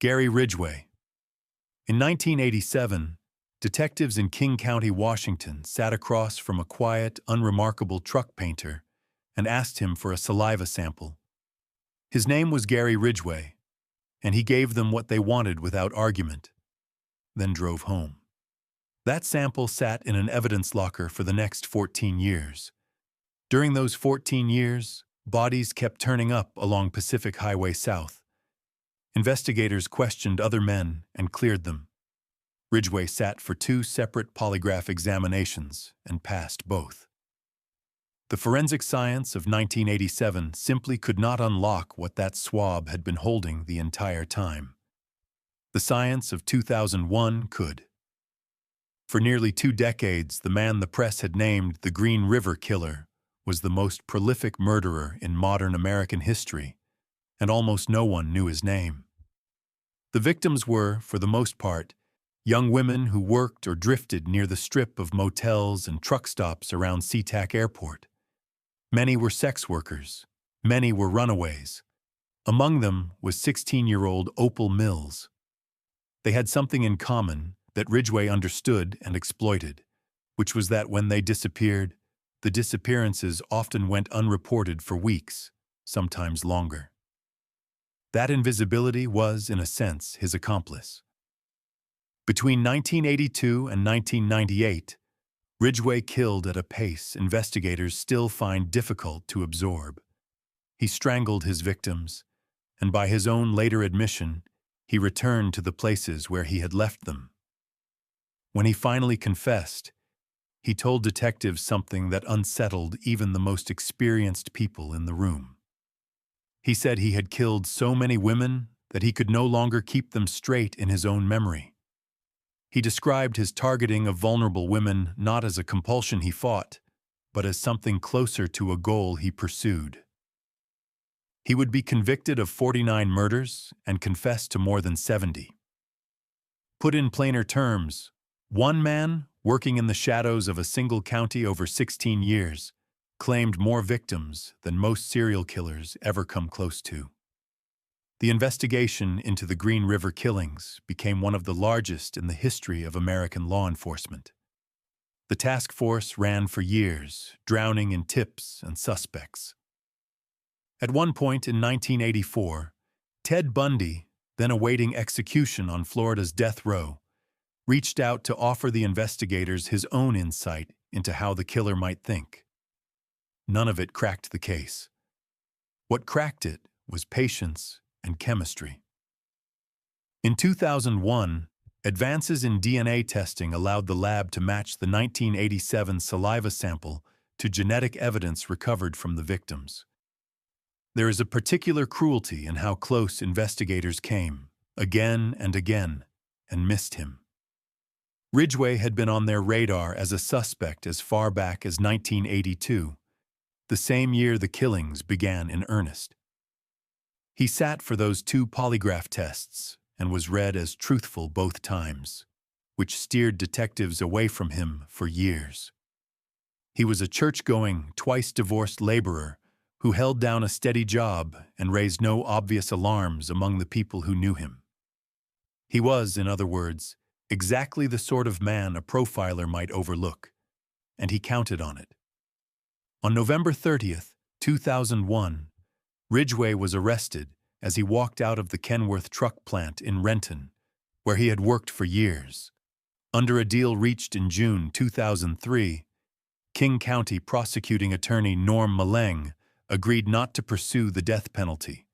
Gary Ridgway. In 1987, detectives in King County, Washington, sat across from a quiet, unremarkable truck painter and asked him for a saliva sample. His name was Gary Ridgway, and he gave them what they wanted without argument, then drove home. That sample sat in an evidence locker for the next 14 years. During those 14 years, bodies kept turning up along Pacific Highway South. Investigators questioned other men and cleared them. Ridgway sat for 2 separate polygraph examinations and passed both. The forensic science of 1987 simply could not unlock what that swab had been holding the entire time. The science of 2001 could. For nearly 2 decades, the man the press had named the Green River Killer was the most prolific murderer in modern American history, and almost no one knew his name. The victims were, for the most part, young women who worked or drifted near the strip of motels and truck stops around SeaTac Airport. Many were sex workers. Many were runaways. Among them was 16-year-old Opal Mills. They had something in common that Ridgway understood and exploited, which was that when they disappeared, the disappearances often went unreported for weeks, sometimes longer. That invisibility was, in a sense, his accomplice. Between 1982 and 1998, Ridgway killed at a pace investigators still find difficult to absorb. He strangled his victims, and by his own later admission, he returned to the places where he had left them. When he finally confessed, he told detectives something that unsettled even the most experienced people in the room. He said he had killed so many women that he could no longer keep them straight in his own memory. He described his targeting of vulnerable women not as a compulsion he fought, but as something closer to a goal he pursued. He would be convicted of 49 murders and confess to more than 70. Put in plainer terms, one man, working in the shadows of a single county over 16 years, claimed more victims than most serial killers ever come close to. The investigation into the Green River killings became one of the largest in the history of American law enforcement. The task force ran for years, drowning in tips and suspects. At one point in 1984, Ted Bundy, then awaiting execution on Florida's death row, reached out to offer the investigators his own insight into how the killer might think. None of it cracked the case. What cracked it was patience and chemistry. In 2001, advances in DNA testing allowed the lab to match the 1987 saliva sample to genetic evidence recovered from the victims. There is a particular cruelty in how close investigators came, again and again, and missed him. Ridgway had been on their radar as a suspect as far back as 1982, the same year the killings began in earnest. He sat for those 2 polygraph tests and was read as truthful both times, which steered detectives away from him for years. He was a church-going, twice-divorced laborer who held down a steady job and raised no obvious alarms among the people who knew him. He was, in other words, exactly the sort of man a profiler might overlook, and he counted on it. On November 30th, 2001, Ridgway was arrested as he walked out of the Kenworth truck plant in Renton, where he had worked for years. Under a deal reached in June 2003, King County prosecuting attorney Norm Maleng agreed not to pursue the death penalty,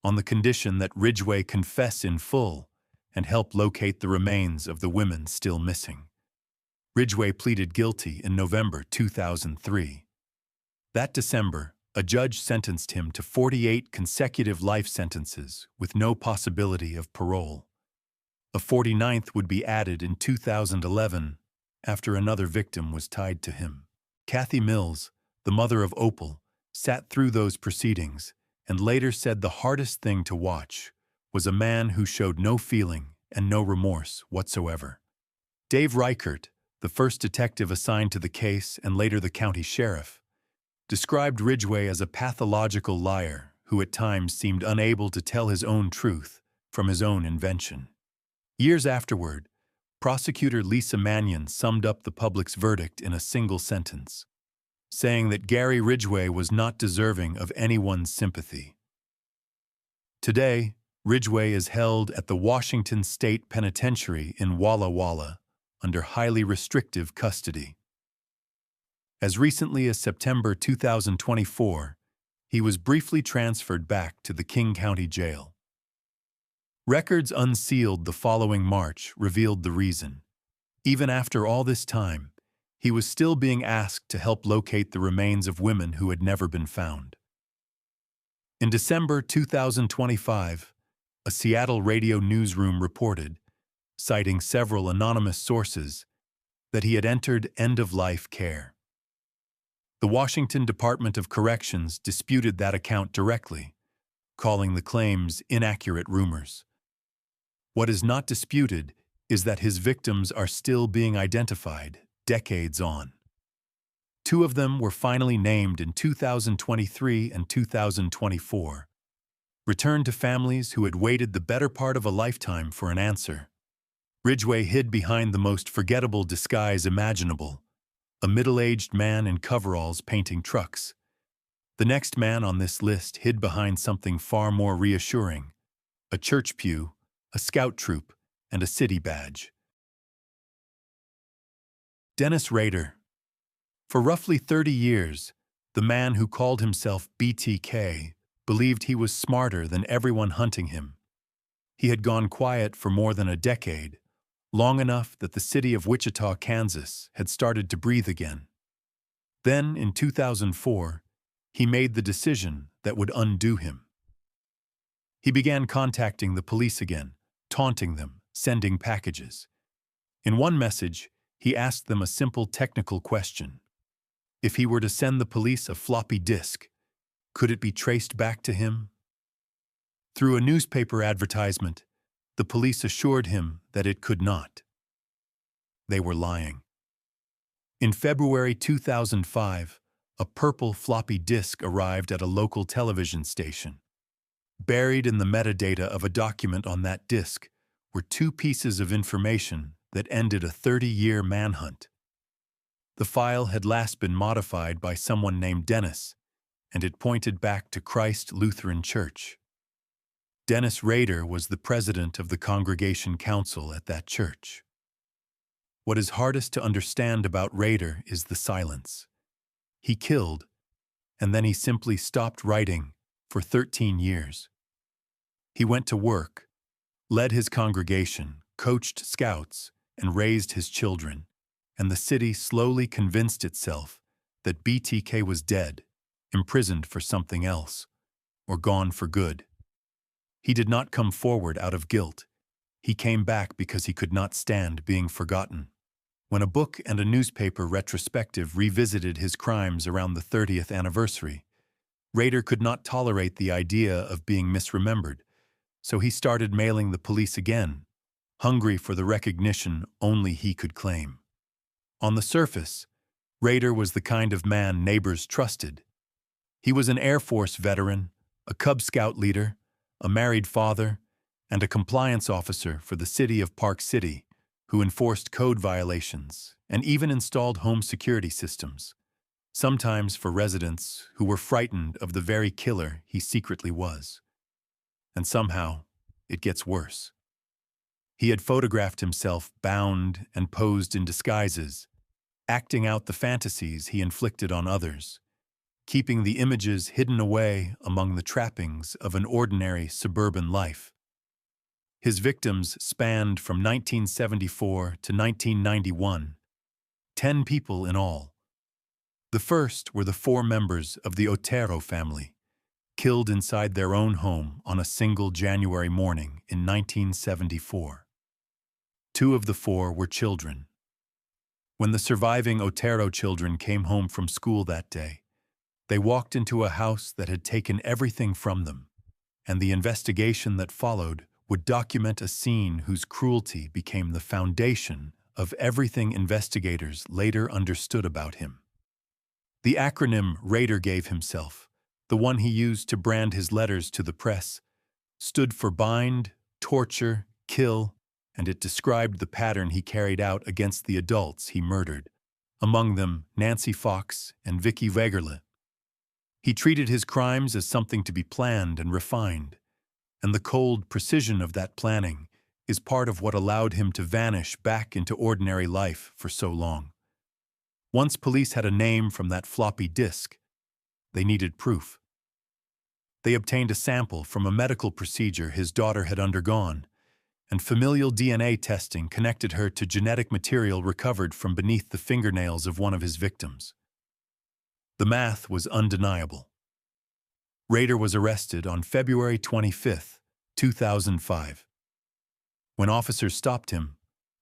on the condition that Ridgway confess in full and help locate the remains of the women still missing. Ridgway pleaded guilty in November 2003. That December, a judge sentenced him to 48 consecutive life sentences with no possibility of parole. A 49th would be added in 2011 after another victim was tied to him. Kathy Mills, the mother of Opal, sat through those proceedings and later said the hardest thing to watch was a man who showed no feeling and no remorse whatsoever. Dave Reichert, the first detective assigned to the case and later the county sheriff, described Ridgway as a pathological liar who at times seemed unable to tell his own truth from his own invention. Years afterward, prosecutor Lisa Mannion summed up the public's verdict in a single sentence, saying that Gary Ridgway was not deserving of anyone's sympathy. Today, Ridgway is held at the Washington State Penitentiary in Walla Walla under highly restrictive custody. As recently as September 2024, he was briefly transferred back to the King County Jail. Records unsealed the following March revealed the reason. Even after all this time, he was still being asked to help locate the remains of women who had never been found. In December 2025, a Seattle radio newsroom reported, citing several anonymous sources, that he had entered end-of-life care. The Washington Department of Corrections disputed that account directly, calling the claims inaccurate rumors. What is not disputed is that his victims are still being identified decades on. 2 of them were finally named in 2023 and 2024, returned to families who had waited the better part of a lifetime for an answer. Ridgway hid behind the most forgettable disguise imaginable, a middle-aged man in coveralls painting trucks. The next man on this list hid behind something far more reassuring, a church pew, a scout troop, and a city badge. Dennis Rader. For roughly 30 years, the man who called himself BTK believed he was smarter than everyone hunting him. He had gone quiet for more than a decade, long enough that the city of Wichita, Kansas, had started to breathe again. Then, in 2004, he made the decision that would undo him. He began contacting the police again, taunting them, sending packages. In one message, he asked them a simple technical question. If he were to send the police a floppy disk, could it be traced back to him? Through a newspaper advertisement, the police assured him that it could not. They were lying. In February 2005, a purple floppy disk arrived at a local television station. Buried in the metadata of a document on that disk were 2 pieces of information that ended a 30-year manhunt. The file had last been modified by someone named Dennis, and it pointed back to Christ Lutheran Church. Dennis Rader was the president of the Congregation Council at that church. What is hardest to understand about Rader is the silence. He killed, and then he simply stopped writing for 13 years. He went to work, led his congregation, coached scouts, and raised his children, and the city slowly convinced itself that BTK was dead, imprisoned for something else, or gone for good. He did not come forward out of guilt. He came back because he could not stand being forgotten. When a book and a newspaper retrospective revisited his crimes around the 30th anniversary, Rader could not tolerate the idea of being misremembered, so he started mailing the police again, hungry for the recognition only he could claim. On the surface, Rader was the kind of man neighbors trusted. He was an Air Force veteran, a Cub Scout leader, a married father, and a compliance officer for the city of Park City, who enforced code violations and even installed home security systems, sometimes for residents who were frightened of the very killer he secretly was. And somehow, it gets worse. He had photographed himself bound and posed in disguises, acting out the fantasies he inflicted on others, keeping the images hidden away among the trappings of an ordinary suburban life. His victims spanned from 1974 to 1991, 10 people in all. The first were the 4 members of the Otero family, killed inside their own home on a single January morning in 1974. 2 of the 4 were children. When the surviving Otero children came home from school that day, they walked into a house that had taken everything from them, and the investigation that followed would document a scene whose cruelty became the foundation of everything investigators later understood about him. The acronym Rader gave himself, the one he used to brand his letters to the press, stood for Bind, torture, kill, and it described the pattern he carried out against the adults he murdered, among them Nancy Fox and Vicky Wegerle. He treated his crimes as something to be planned and refined, and the cold precision of that planning is part of what allowed him to vanish back into ordinary life for so long. Once police had a name from that floppy disk, they needed proof. They obtained a sample from a medical procedure his daughter had undergone, and familial DNA testing connected her to genetic material recovered from beneath the fingernails of one of his victims. The math was undeniable. Rader was arrested on February 25, 2005. When officers stopped him,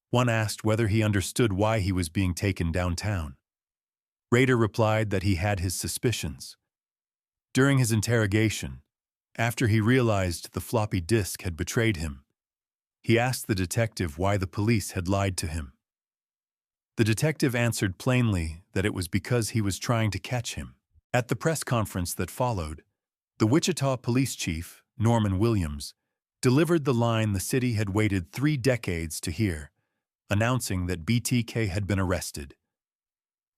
one asked whether he understood why he was being taken downtown. Rader replied that he had his suspicions. During his interrogation, after he realized the floppy disk had betrayed him, he asked the detective why the police had lied to him. The detective answered plainly that it was because he was trying to catch him. At the press conference that followed, the Wichita police chief, Norman Williams, delivered the line the city had waited 3 decades to hear, announcing that BTK had been arrested.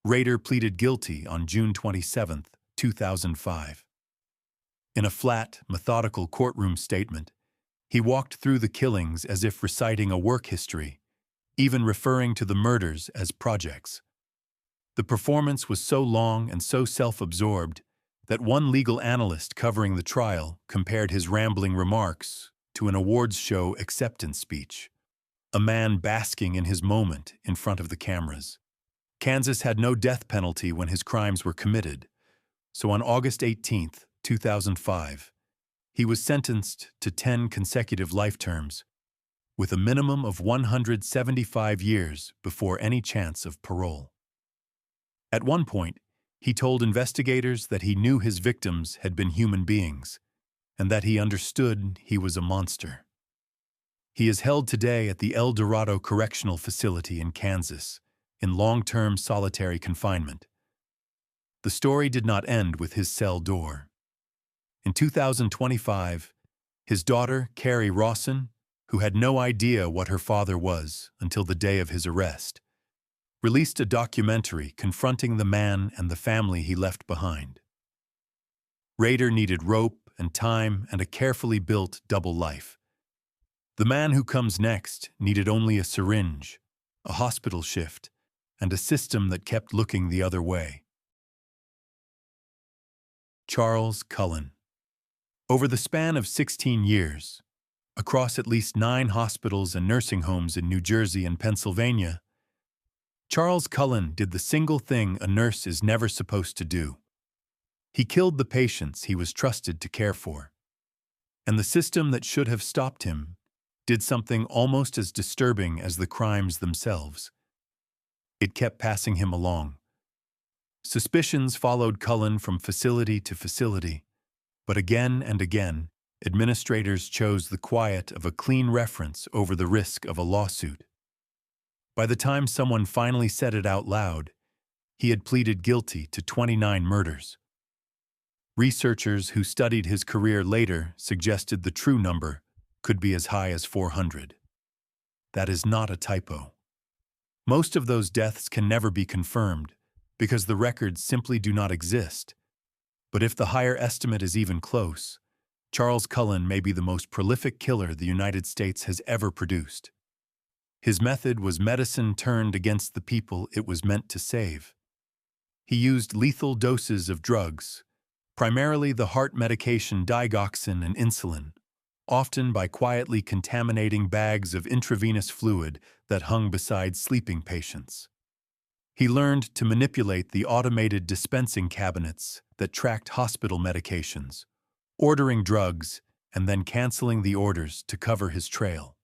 Rader pleaded guilty on June 27, 2005. In a flat, methodical courtroom statement, he walked through the killings as if reciting a work history, even referring to the murders as projects. The performance was so long and so self-absorbed that one legal analyst covering the trial compared his rambling remarks to an awards show acceptance speech, a man basking in his moment in front of the cameras. Kansas had no death penalty when his crimes were committed, so on August 18, 2005, he was sentenced to 10 consecutive life terms, with a minimum of 175 years before any chance of parole. At one point, he told investigators that he knew his victims had been human beings, and that he understood he was a monster. He is held today at the El Dorado Correctional Facility in Kansas, in long-term solitary confinement. The story did not end with his cell door. In 2025, his daughter, Carrie Rawson, who had no idea what her father was until the day of his arrest, released a documentary confronting the man and the family he left behind. Rader needed rope and time and a carefully built double life. The man who comes next needed only a syringe, a hospital shift, and a system that kept looking the other way. Charles Cullen. Over the span of 16 years, across at least 9 hospitals and nursing homes in New Jersey and Pennsylvania, Charles Cullen did the single thing a nurse is never supposed to do. He killed the patients he was trusted to care for. And the system that should have stopped him did something almost as disturbing as the crimes themselves. It kept passing him along. Suspicions followed Cullen from facility to facility, but again and again, administrators chose the quiet of a clean reference over the risk of a lawsuit. By the time someone finally said it out loud, he had pleaded guilty to 29 murders. Researchers who studied his career later suggested the true number could be as high as 400. That is not a typo. Most of those deaths can never be confirmed because the records simply do not exist. But if the higher estimate is even close, Charles Cullen may be the most prolific killer the United States has ever produced. His method was medicine turned against the people it was meant to save. He used lethal doses of drugs, primarily the heart medication digoxin and insulin, often by quietly contaminating bags of intravenous fluid that hung beside sleeping patients. He learned to manipulate the automated dispensing cabinets that tracked hospital medications, ordering drugs and then canceling the orders to cover his trail.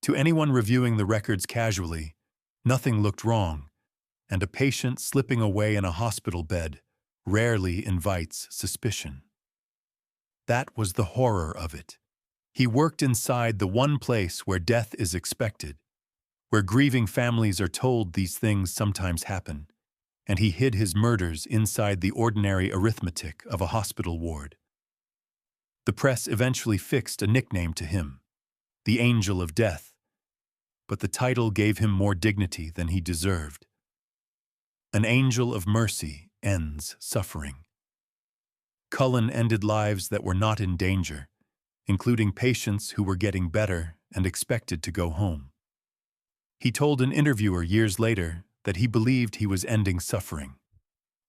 To anyone reviewing the records casually, nothing looked wrong, and a patient slipping away in a hospital bed rarely invites suspicion. That was the horror of it. He worked inside the one place where death is expected, where grieving families are told these things sometimes happen, and he hid his murders inside the ordinary arithmetic of a hospital ward. The press eventually fixed a nickname to him, the angel of death, but the title gave him more dignity than he deserved. An angel of mercy ends suffering. Cullen ended lives that were not in danger, including patients who were getting better and expected to go home. He told an interviewer years later that he believed he was ending suffering,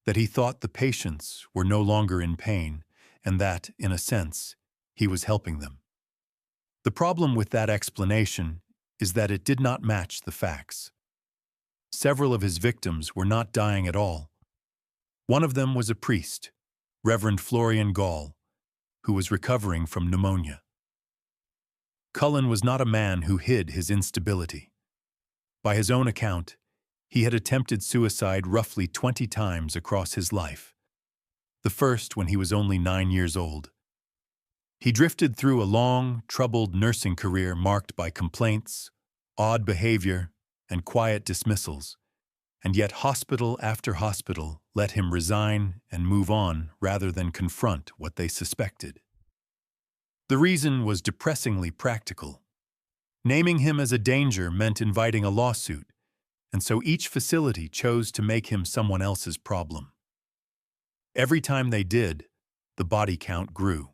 that he thought the patients were no longer in pain, and that, in a sense, he was helping them. The problem with that explanation is that it did not match the facts. Several of his victims were not dying at all. One of them was a priest, Reverend Florian Gall, who was recovering from pneumonia. Cullen was not a man who hid his instability. By his own account, he had attempted suicide roughly 20 times across his life. The first when he was only 9 years old. He drifted through a long, troubled nursing career marked by complaints, odd behavior, and quiet dismissals, and yet hospital after hospital let him resign and move on rather than confront what they suspected. The reason was depressingly practical. Naming him as a danger meant inviting a lawsuit, and so each facility chose to make him someone else's problem. Every time they did, the body count grew.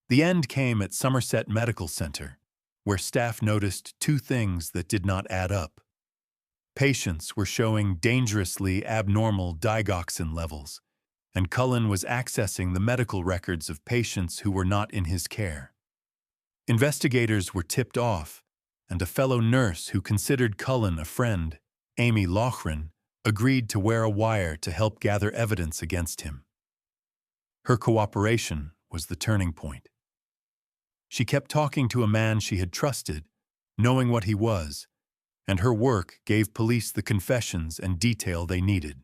The end came at Somerset Medical Center, where staff noticed two things that did not add up. Patients were showing dangerously abnormal digoxin levels, and Cullen was accessing the medical records of patients who were not in his care. Investigators were tipped off, and a fellow nurse who considered Cullen a friend, Amy Loughran, agreed to wear a wire to help gather evidence against him. Her cooperation was the turning point. She kept talking to a man she had trusted, knowing what he was, and her work gave police the confessions and detail they needed.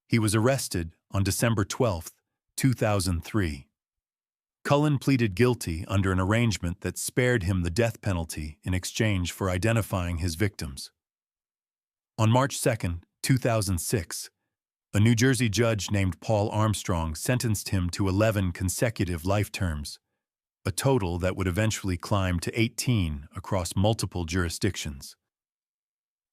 He was arrested on December 12, 2003. Cullen pleaded guilty under an arrangement that spared him the death penalty in exchange for identifying his victims. On March 2, 2006, a New Jersey judge named Paul Armstrong sentenced him to 11 consecutive life terms, a total that would eventually climb to 18 across multiple jurisdictions.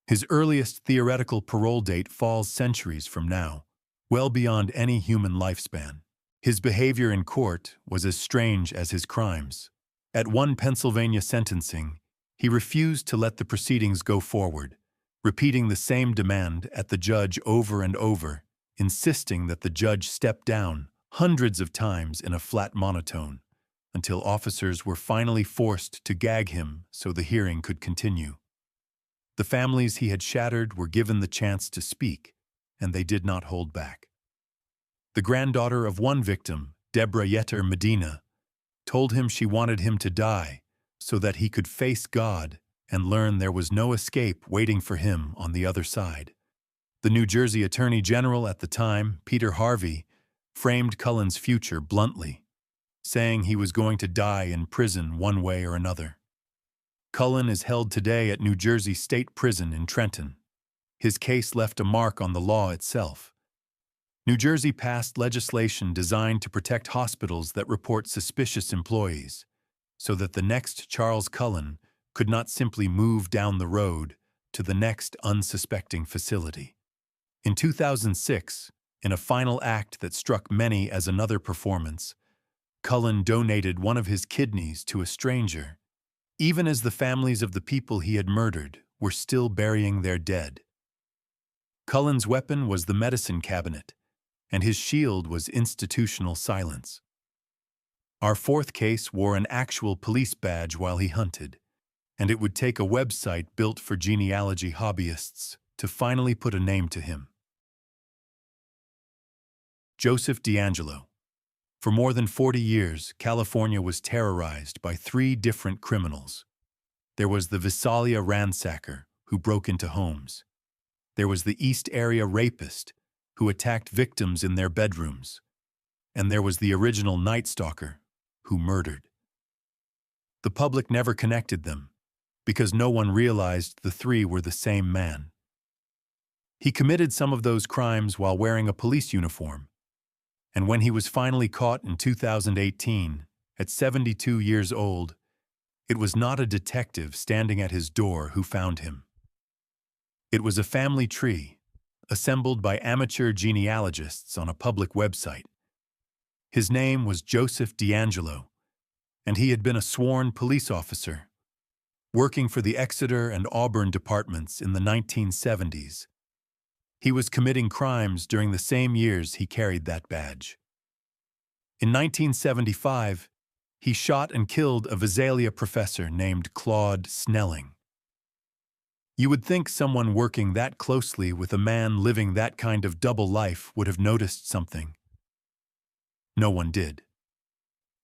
His earliest theoretical parole date falls centuries from now, well beyond any human lifespan. His behavior in court was as strange as his crimes. At one Pennsylvania sentencing, he refused to let the proceedings go forward, repeating the same demand at the judge over and over, insisting that the judge step down hundreds of times in a flat monotone, until officers were finally forced to gag him so the hearing could continue. The families he had shattered were given the chance to speak, and they did not hold back. The granddaughter of one victim, Deborah Yetter Medina, told him she wanted him to die so that he could face God and learn there was no escape waiting for him on the other side. The New Jersey Attorney General at the time, Peter Harvey, framed Cullen's future bluntly, saying he was going to die in prison one way or another. Cullen is held today at New Jersey State Prison in Trenton. His case left a mark on the law itself. New Jersey passed legislation designed to protect hospitals that report suspicious employees, so that the next Charles Cullen could not simply move down the road to the next unsuspecting facility. In 2006, in a final act that struck many as another performance, Cullen donated one of his kidneys to a stranger, even as the families of the people he had murdered were still burying their dead. Cullen's weapon was the medicine cabinet, and his shield was institutional silence. Our fourth case wore an actual police badge while he hunted, and it would take a website built for genealogy hobbyists to finally put a name to him. Joseph DeAngelo. For more than 40 years, California was terrorized by three different criminals. There was the Visalia ransacker, who broke into homes. There was the East Area rapist, who attacked victims in their bedrooms. And there was the original Night Stalker, who murdered. The public never connected them, because no one realized the three were the same man. He committed some of those crimes while wearing a police uniform, and when he was finally caught in 2018, at 72 years old, It was not a detective standing at his door who found him. It was a family tree, assembled by amateur genealogists on a public website. His name was Joseph DeAngelo, and he had been a sworn police officer, working for the Exeter and Auburn departments in the 1970s. He was committing crimes during the same years he carried that badge. In 1975, he shot and killed a Visalia professor named Claude Snelling. You would think someone working that closely with a man living that kind of double life would have noticed something. No one did.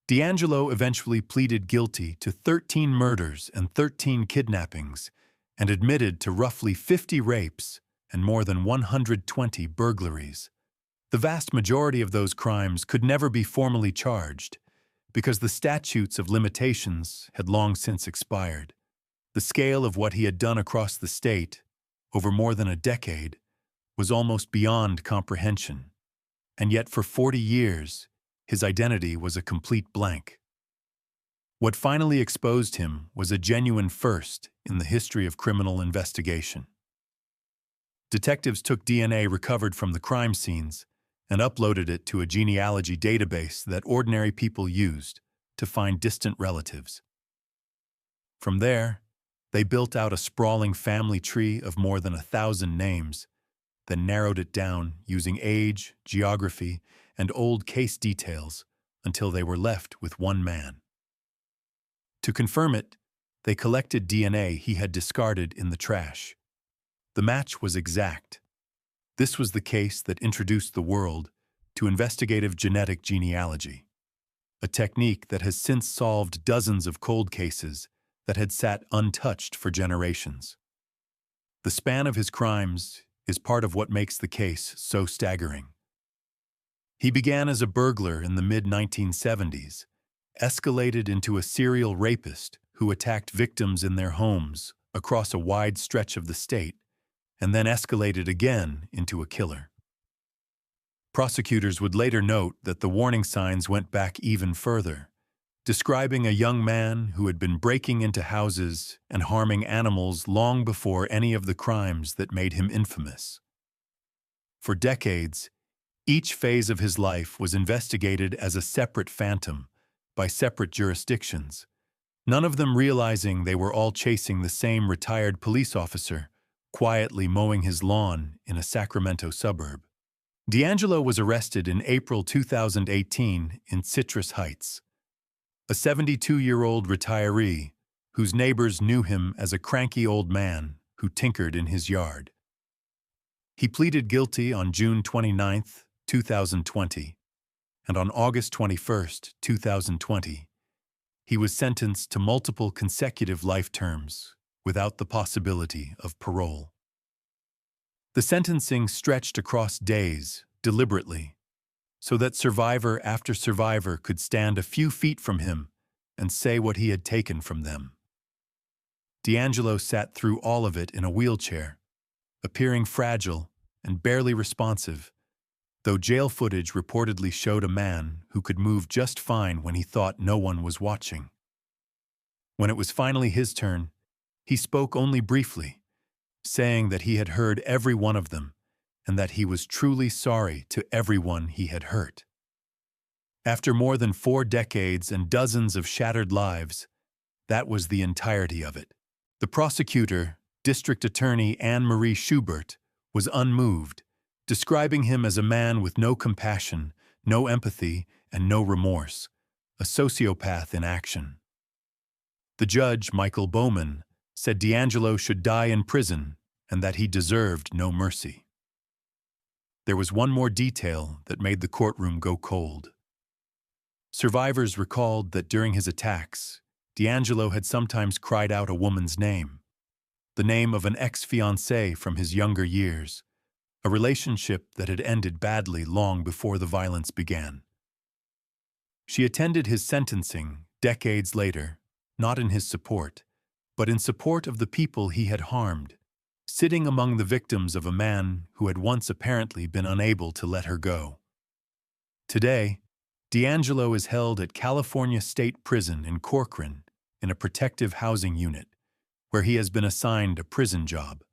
DeAngelo eventually pleaded guilty to 13 murders and 13 kidnappings and admitted to roughly 50 rapes and more than 120 burglaries. The vast majority of those crimes could never be formally charged because the statutes of limitations had long since expired. The scale of what he had done across the state, over more than a decade, was almost beyond comprehension. And yet for 40 years, his identity was a complete blank. What finally exposed him was a genuine first in the history of criminal investigation. Detectives took DNA recovered from the crime scenes and uploaded it to a genealogy database that ordinary people used to find distant relatives. From there, they built out a sprawling family tree of more than 1,000 names, then narrowed it down using age, geography, and old case details until they were left with one man. To confirm it, they collected DNA he had discarded in the trash. The match was exact. This was the case that introduced the world to investigative genetic genealogy, a technique that has since solved dozens of cold cases that had sat untouched for generations. The span of his crimes is part of what makes the case so staggering. He began as a burglar in the mid-1970s, escalated into a serial rapist who attacked victims in their homes across a wide stretch of the state, and then escalated again into a killer. Prosecutors would later note that the warning signs went back even further, describing a young man who had been breaking into houses and harming animals long before any of the crimes that made him infamous. For decades, each phase of his life was investigated as a separate phantom by separate jurisdictions, none of them realizing they were all chasing the same retired police officer, quietly mowing his lawn in a Sacramento suburb. DeAngelo was arrested in April 2018 in Citrus Heights. A 72-year-old retiree whose neighbors knew him as a cranky old man who tinkered in his yard. He pleaded guilty on June 29, 2020, and on August 21, 2020, he was sentenced to multiple consecutive life terms without the possibility of parole. The sentencing stretched across days, deliberately, so that survivor after survivor could stand a few feet from him and say what he had taken from them. DeAngelo sat through all of it in a wheelchair, appearing fragile and barely responsive, though jail footage reportedly showed a man who could move just fine when he thought no one was watching. When it was finally his turn, he spoke only briefly, saying that he had heard every one of them and that he was truly sorry to everyone he had hurt. After more than 4 decades and dozens of shattered lives, that was the entirety of it. The prosecutor, District Attorney Anne-Marie Schubert, was unmoved, describing him as a man with no compassion, no empathy, and no remorse, a sociopath in action. The judge, Michael Bowman, said DeAngelo should die in prison and that he deserved no mercy. There was one more detail that made the courtroom go cold. Survivors recalled that during his attacks, DeAngelo had sometimes cried out a woman's name, the name of an ex-fiancée from his younger years, a relationship that had ended badly long before the violence began. She attended his sentencing decades later, not in his support, but in support of the people he had harmed, sitting among the victims of a man who had once apparently been unable to let her go. Today, DeAngelo is held at California State Prison in Corcoran in a protective housing unit, where he has been assigned a prison job.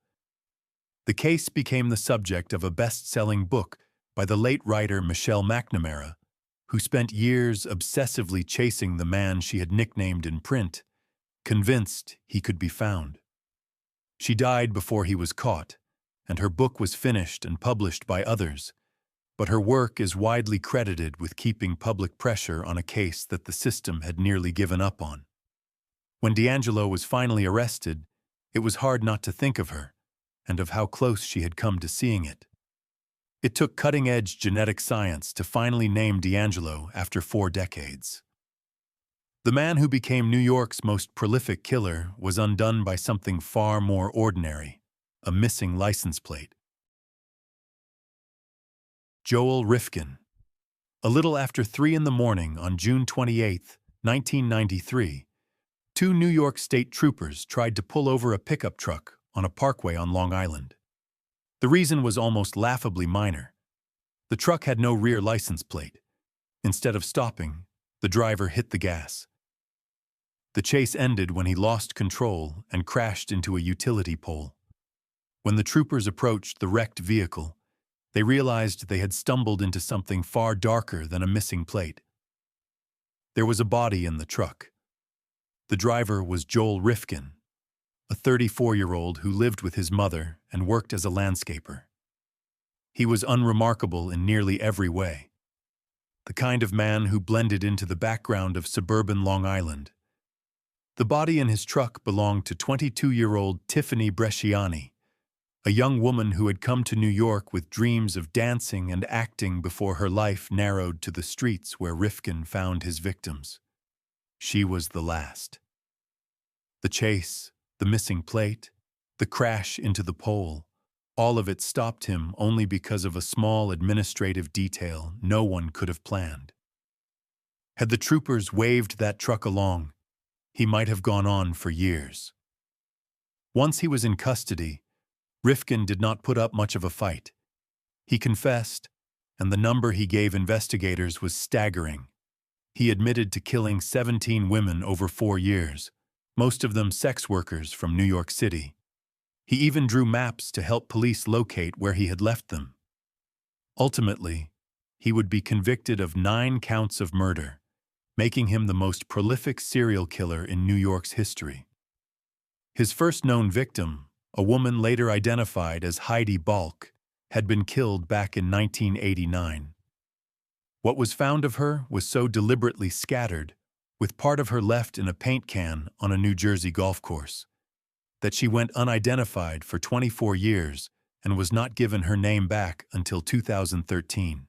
The case became the subject of a best-selling book by the late writer Michelle McNamara, who spent years obsessively chasing the man she had nicknamed in print, convinced he could be found. She died before he was caught, and her book was finished and published by others, but her work is widely credited with keeping public pressure on a case that the system had nearly given up on. When D'Angelo was finally arrested, it was hard not to think of her, and of how close she had come to seeing it. It took cutting-edge genetic science to finally name D'Angelo after 4 decades. The man who became New York's most prolific killer was undone by something far more ordinary, a missing license plate. Joel Rifkin. A little after 3 in the morning on June 28, 1993, 2 New York State troopers tried to pull over a pickup truck on a parkway on Long Island. The reason was almost laughably minor. The truck had no rear license plate. Instead of stopping, the driver hit the gas. The chase ended when he lost control and crashed into a utility pole. When the troopers approached the wrecked vehicle, they realized they had stumbled into something far darker than a missing plate. There was a body in the truck. The driver was Joel Rifkin, a 34-year-old who lived with his mother and worked as a landscaper. He was unremarkable in nearly every way. The kind of man who blended into the background of suburban Long Island. The body in his truck belonged to 22-year-old Tiffany Bresciani, a young woman who had come to New York with dreams of dancing and acting before her life narrowed to the streets where Rifkin found his victims. She was the last. The chase, the missing plate, the crash into the pole, all of it stopped him only because of a small administrative detail no one could have planned. Had the troopers waved that truck along, he might have gone on for years. Once he was in custody, Rifkin did not put up much of a fight. He confessed, and the number he gave investigators was staggering. He admitted to killing 17 women over 4 years, most of them sex workers from New York City. He even drew maps to help police locate where he had left them. Ultimately, he would be convicted of 9 counts of murder, making him the most prolific serial killer in New York's history. His first known victim, a woman later identified as Heidi Balk, had been killed back in 1989. What was found of her was so deliberately scattered, with part of her left in a paint can on a New Jersey golf course, that she went unidentified for 24 years and was not given her name back until 2013.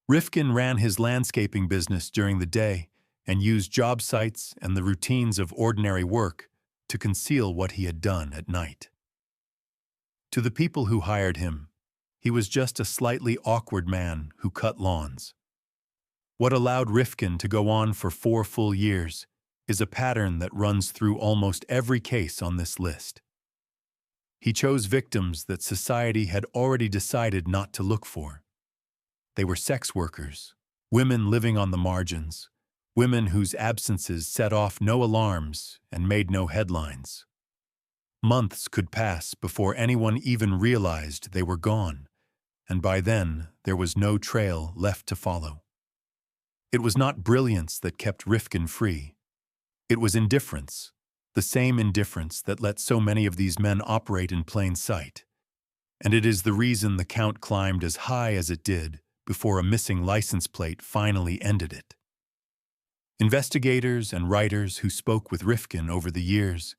Rifkin ran his landscaping business during the day and used job sites and the routines of ordinary work to conceal what he had done at night. To the people who hired him, he was just a slightly awkward man who cut lawns. What allowed Rifkin to go on for 4 full years is a pattern that runs through almost every case on this list. He chose victims that society had already decided not to look for. They were sex workers, women living on the margins, women whose absences set off no alarms and made no headlines. Months could pass before anyone even realized they were gone, and by then there was no trail left to follow. It was not brilliance that kept Rifkin free. It was indifference, the same indifference that let so many of these men operate in plain sight. And it is the reason the count climbed as high as it did before a missing license plate finally ended it. Investigators and writers who spoke with Rifkin over the years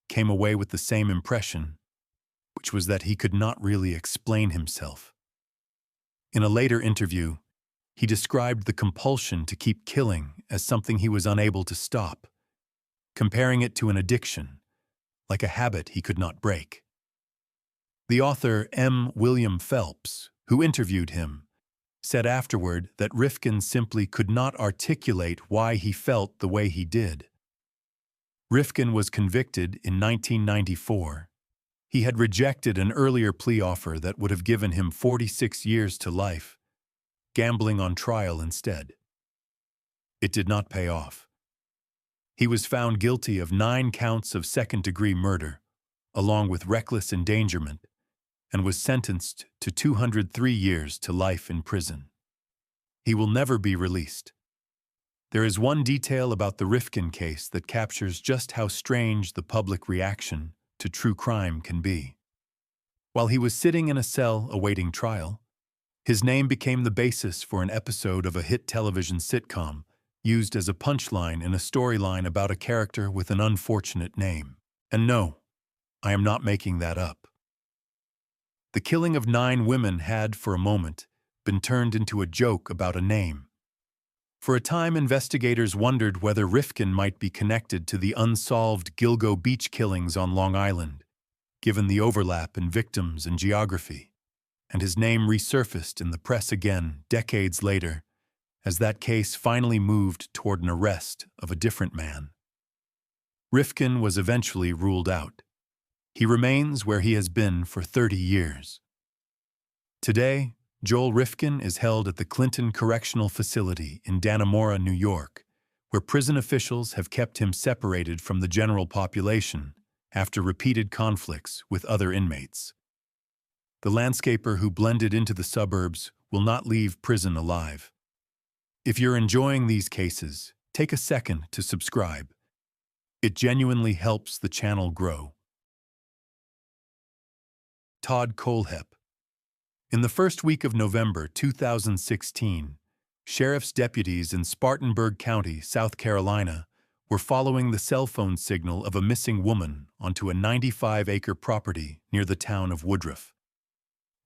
came away with the same impression, which was that he could not really explain himself. In a later interview, he described the compulsion to keep killing as something he was unable to stop, comparing it to an addiction, like a habit he could not break. The author M. William Phelps, who interviewed him, said afterward that Rifkin simply could not articulate why he felt the way he did. Rifkin was convicted in 1994. He had rejected an earlier plea offer that would have given him 46 years to life, gambling on trial instead. It did not pay off. He was found guilty of 9 counts of second-degree murder, along with reckless endangerment, and was sentenced to 203 years to life in prison. He will never be released. There is one detail about the Rifkin case that captures just how strange the public reaction to true crime can be. While he was sitting in a cell awaiting trial, his name became the basis for an episode of a hit television sitcom, used as a punchline in a storyline about a character with an unfortunate name. And no, I am not making that up. The killing of 9 women had, for a moment, been turned into a joke about a name. For a time, investigators wondered whether Rifkin might be connected to the unsolved Gilgo Beach killings on Long Island, given the overlap in victims and geography, and his name resurfaced in the press again decades later, as that case finally moved toward an arrest of a different man. Rifkin was eventually ruled out. He remains where he has been for 30 years. Today, Joel Rifkin is held at the Clinton Correctional Facility in Dannemora, New York, where prison officials have kept him separated from the general population after repeated conflicts with other inmates. The landscaper who blended into the suburbs will not leave prison alive. If you're enjoying these cases, take a second to subscribe. It genuinely helps the channel grow. Todd Kohlhepp. In the first week of November 2016, sheriff's deputies in Spartanburg County, South Carolina, were following the cell phone signal of a missing woman onto a 95-acre property near the town of Woodruff.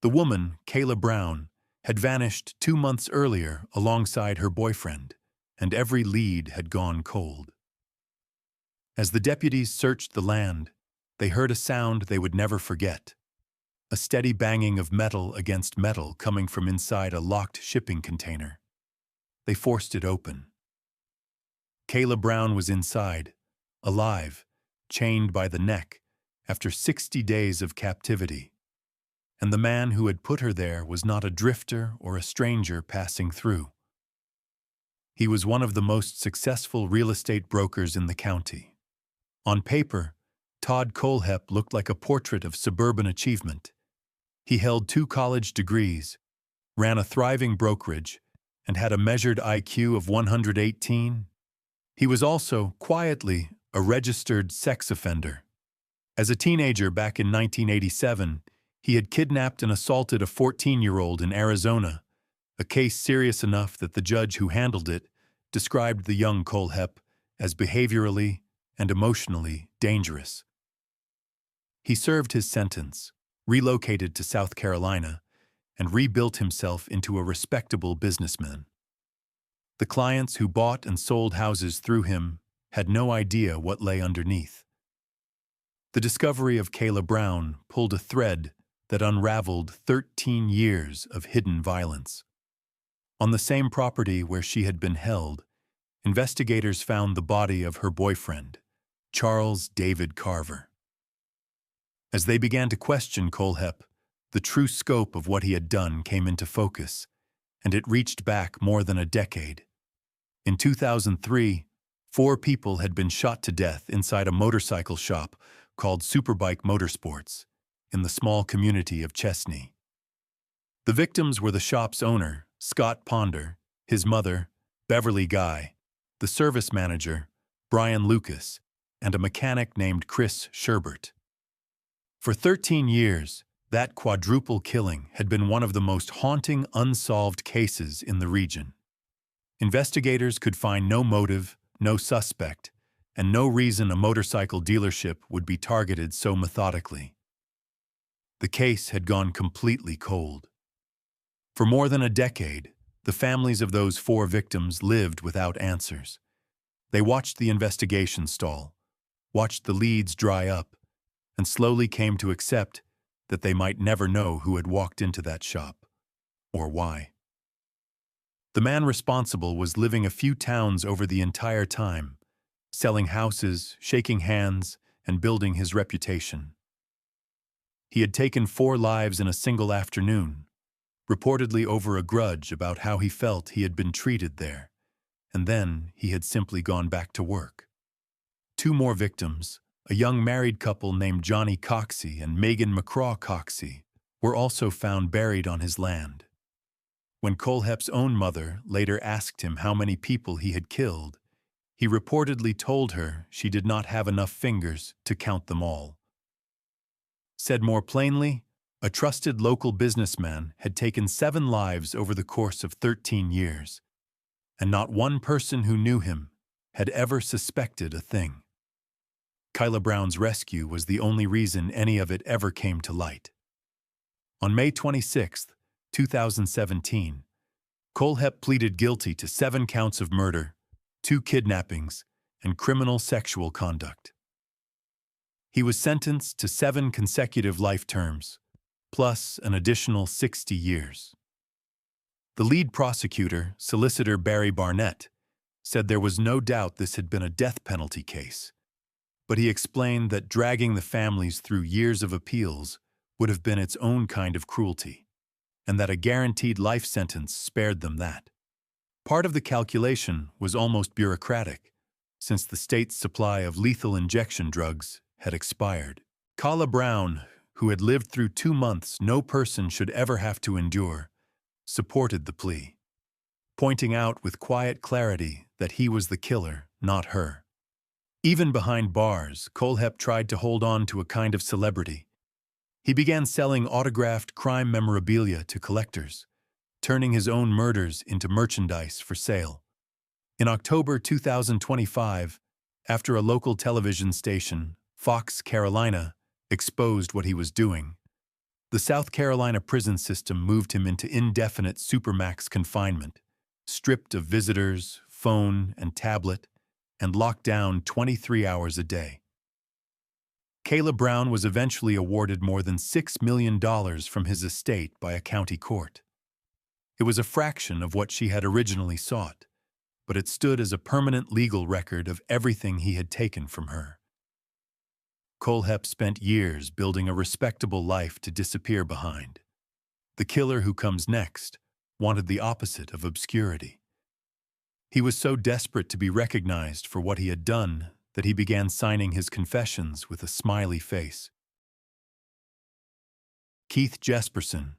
The woman, Kayla Brown, had vanished 2 months earlier alongside her boyfriend, and every lead had gone cold. As the deputies searched the land, they heard a sound they would never forget. A steady banging of metal against metal coming from inside a locked shipping container. They forced it open. Kayla Brown was inside, alive, chained by the neck, after 60 days of captivity. And the man who had put her there was not a drifter or a stranger passing through. He was one of the most successful real estate brokers in the county. On paper, Todd Kohlhepp looked like a portrait of suburban achievement. He held 2 college degrees, ran a thriving brokerage, and had a measured IQ of 118. He was also, quietly, a registered sex offender. As a teenager back in 1987, he had kidnapped and assaulted a 14-year-old in Arizona, a case serious enough that the judge who handled it described the young Kohlhepp as behaviorally and emotionally dangerous. He served his sentence, relocated to South Carolina, and rebuilt himself into a respectable businessman. The clients who bought and sold houses through him had no idea what lay underneath. The discovery of Kayla Brown pulled a thread that unraveled 13 years of hidden violence. On the same property where she had been held, investigators found the body of her boyfriend, Charles David Carver. As they began to question Kohlhepp, the true scope of what he had done came into focus, and it reached back more than a decade. In 2003, 4 people had been shot to death inside a motorcycle shop called Superbike Motorsports in the small community of Chesney. The victims were the shop's owner, Scott Ponder, his mother, Beverly Guy, the service manager, Brian Lucas, and a mechanic named Chris Sherbert. For 13 years, that quadruple killing had been one of the most haunting unsolved cases in the region. Investigators could find no motive, no suspect, and no reason a motorcycle dealership would be targeted so methodically. The case had gone completely cold. For more than a decade, the families of those 4 victims lived without answers. They watched the investigation stall, watched the leads dry up, and slowly came to accept that they might never know who had walked into that shop, or why. The man responsible was living a few towns over the entire time, selling houses, shaking hands, and building his reputation. He had taken 4 lives in a single afternoon, reportedly over a grudge about how he felt he had been treated there, and then he had simply gone back to work. two more victims, a young married couple named Johnny Coxey and Megan McCraw Coxey, were also found buried on his land. When Kohlhepp's own mother later asked him how many people he had killed, he reportedly told her she did not have enough fingers to count them all. Said more plainly, a trusted local businessman had taken 7 lives over the course of 13 years, and not one person who knew him had ever suspected a thing. Kyla Brown's rescue was the only reason any of it ever came to light. On May 26, 2017, Kohlhepp pleaded guilty to 7 counts of murder, 2 kidnappings, and criminal sexual conduct. He was sentenced to 7 consecutive life terms, plus an additional 60 years. The lead prosecutor, Solicitor Barry Barnett, said there was no doubt this had been a death penalty case, but he explained that dragging the families through years of appeals would have been its own kind of cruelty, and that a guaranteed life sentence spared them that. Part of the calculation was almost bureaucratic, since the state's supply of lethal injection drugs had expired. Kyla Brown, who had lived through 2 months no person should ever have to endure, supported the plea, pointing out with quiet clarity that he was the killer, not her. Even behind bars, Kohlhepp tried to hold on to a kind of celebrity. He began selling autographed crime memorabilia to collectors, turning his own murders into merchandise for sale. In October 2025, after a local television station, Fox Carolina, exposed what he was doing, the South Carolina prison system moved him into indefinite supermax confinement, stripped of visitors, phone, and tablet, and locked down 23 hours a day. Kyla Brown was eventually awarded more than $6 million from his estate by a county court. It was a fraction of what she had originally sought, but it stood as a permanent legal record of everything he had taken from her. Kohlhepp spent years building a respectable life to disappear behind. The killer who comes next wanted the opposite of obscurity. He was so desperate to be recognized for what he had done that he began signing his confessions with a smiley face. Keith Jesperson.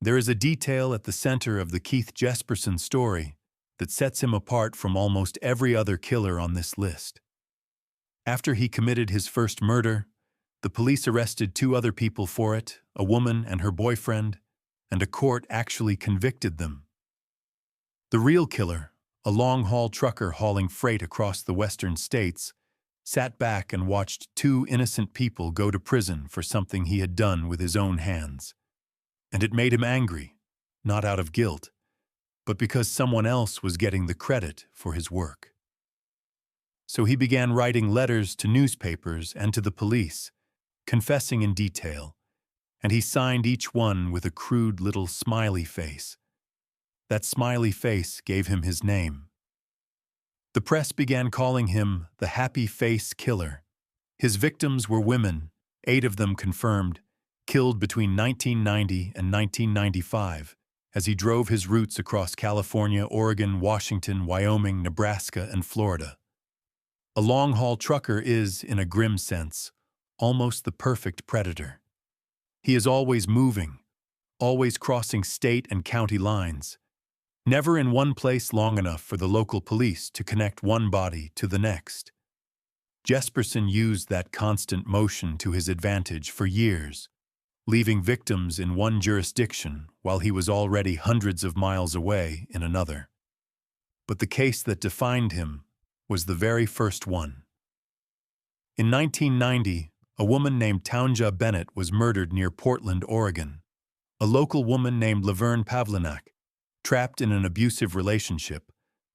There is a detail at the center of the Keith Jesperson story that sets him apart from almost every other killer on this list. After he committed his first murder, the police arrested 2 other people for it, a woman and her boyfriend, and a court actually convicted them. The real killer, a long-haul trucker hauling freight across the western states, sat back and watched 2 innocent people go to prison for something he had done with his own hands. And it made him angry, not out of guilt, but because someone else was getting the credit for his work. So he began writing letters to newspapers and to the police, confessing in detail, and he signed each one with a crude little smiley face. That smiley face gave him his name. The press began calling him the Happy Face Killer. His victims were women, 8 of them confirmed, killed between 1990 and 1995, as he drove his routes across California, Oregon, Washington, Wyoming, Nebraska, and Florida. A long-haul trucker is, in a grim sense, almost the perfect predator. He is always moving, always crossing state and county lines, never in one place long enough for the local police to connect one body to the next. Jesperson used that constant motion to his advantage for years, leaving victims in one jurisdiction while he was already hundreds of miles away in another. But the case that defined him was the very first one. In 1990, a woman named Townja Bennett was murdered near Portland, Oregon. A local woman named Laverne Pavlinac, trapped in an abusive relationship,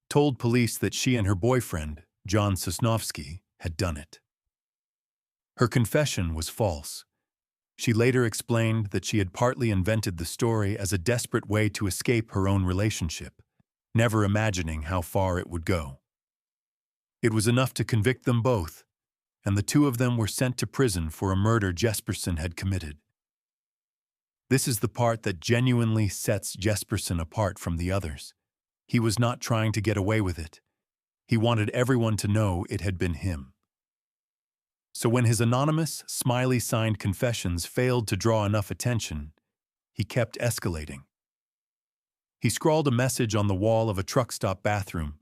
told police that she and her boyfriend, John Sosnovsky, had done it. Her confession was false. She later explained that she had partly invented the story as a desperate way to escape her own relationship, never imagining how far it would go. It was enough to convict them both, and the 2 of them were sent to prison for a murder Jesperson had committed. This is the part that genuinely sets Jesperson apart from the others. He was not trying to get away with it. He wanted everyone to know it had been him. So when his anonymous, smiley-signed confessions failed to draw enough attention, he kept escalating. He scrawled a message on the wall of a truck stop bathroom,